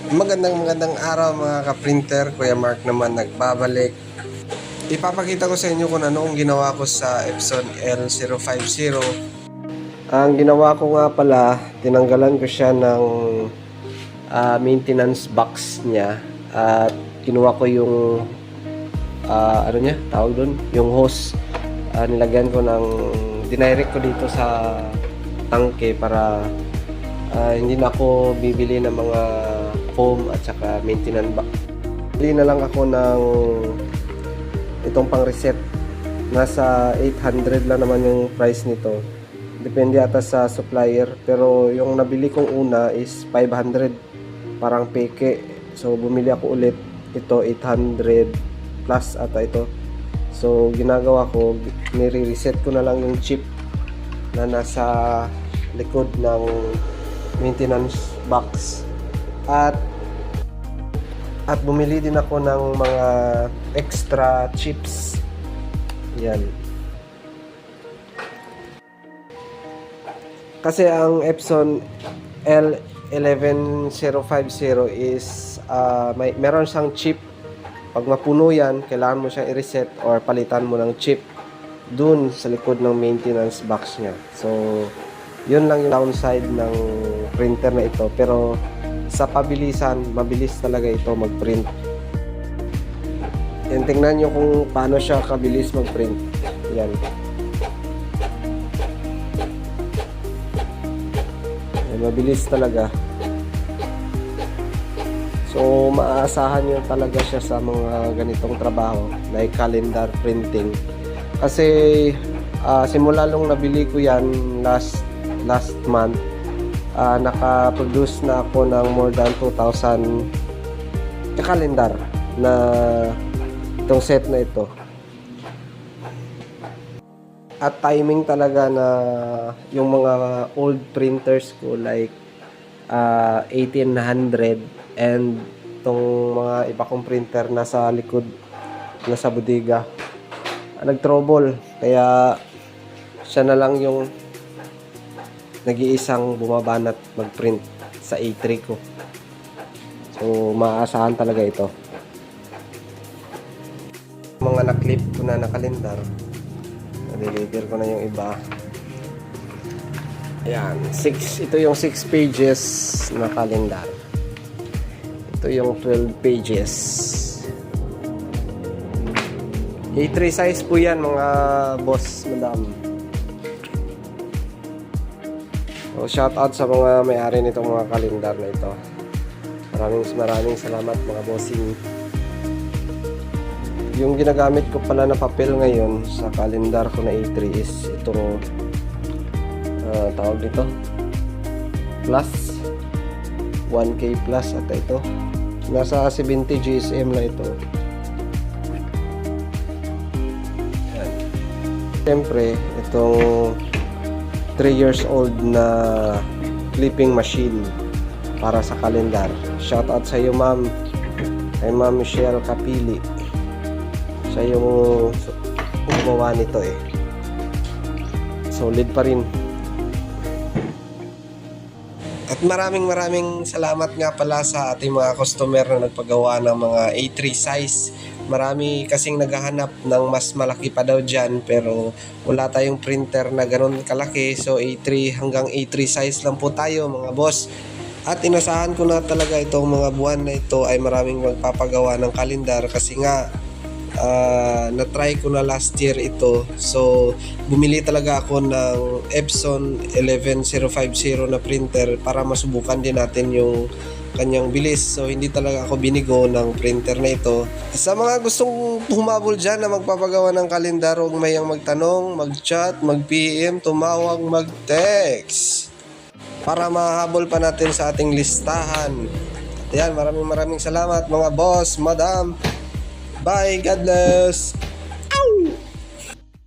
Magandang araw mga ka-printer. Kuya Mark naman nagbabalik. Ipapakita ko sa inyo kung ano ang ginawa ko sa Epson L050. Ang ginawa ko nga pala, tinanggalan ko siya ng maintenance box niya at kinuha ko yung ano niya, tawag doon, yung hose. Nilagyan ko ng dinirect ko dito sa tangke para hindi na ako bibili ng mga foam at saka maintenance box. Bili na lang ako ng itong pang reset. Nasa 800 lang naman yung price nito. Depende ata sa supplier, pero yung nabili kong una is 500, parang peke. So bumili ako ulit ito 800 plus ata ito. So ginagawa ko, nire-reset ko na lang yung chip na nasa likod ng maintenance box. At bumili din ako ng mga extra chips. Yan. Kasi ang Epson L11050 is meron siyang chip. Pag mapuno yan, kailangan mo siyang i-reset or palitan mo ng chip dun sa likod ng maintenance box niya. So yun lang yung downside ng printer na ito, pero sa pabilisan, mabilis talaga ito mag-print. Yan, tingnan nyo kung paano siya kabilis mag-print. Yan. Yan, mabilis talaga. So maaasahan nyo talaga siya sa mga ganitong trabaho like calendar printing. Kasi simula nung nabili ko yan last month, naka-produce na ako ng more than 2,000 kalendar na itong set na ito. At timing talaga na yung mga old printers ko like 1800 and itong mga iba kong printer nasa likod, nasa bodega, nag-trouble. Kaya siya na lang yung nag-iisang bumabanat mag-print sa A3 ko. So maaasahan talaga ito. Mga naklip ko na kalendar, na-deliver ko na yung iba. Ayan, ito yung 6 pages na kalendar. Ito yung 12 pages. A3 size po yan mga boss, madam. So, shout out sa mga may-ari nitong mga kalendar na ito. Maraming salamat mga bossing. Yung ginagamit ko pala na papel ngayon sa kalendar ko na A3 is itong tawag dito plus 1K plus at ito. Nasa 70 GSM na ito. Yan. Siyempre, itong 3 years old na clipping machine para sa kalendar. Shout out sa iyo ma'am, kay Ma'am Michelle Capili. Siya yung gumawa nito eh. Solid pa rin. At maraming salamat nga pala sa ating mga customer na nagpagawa ng mga A3 size. Marami kasing naghahanap ng mas malaki pa daw dyan, pero wala tayong printer na ganun kalaki. So A3 hanggang A3 size lang po tayo mga boss. At inasahan ko na talaga itong mga buwan na ito ay maraming magpapagawa ng kalendar kasi nga na-try ko na last year ito. So bumili talaga ako ng Epson 11050 na printer para masubukan din natin yung kanyang bilis. So hindi talaga ako binigo ng printer na ito. Sa mga gustong humabol dyan na magpapagawa ng kalendar, huwag mayang magtanong, mag-chat, mag-PM, tumawag, mag-text para mahabol pa natin sa ating listahan. At yan, maraming salamat mga boss, madam. Bye, God bless.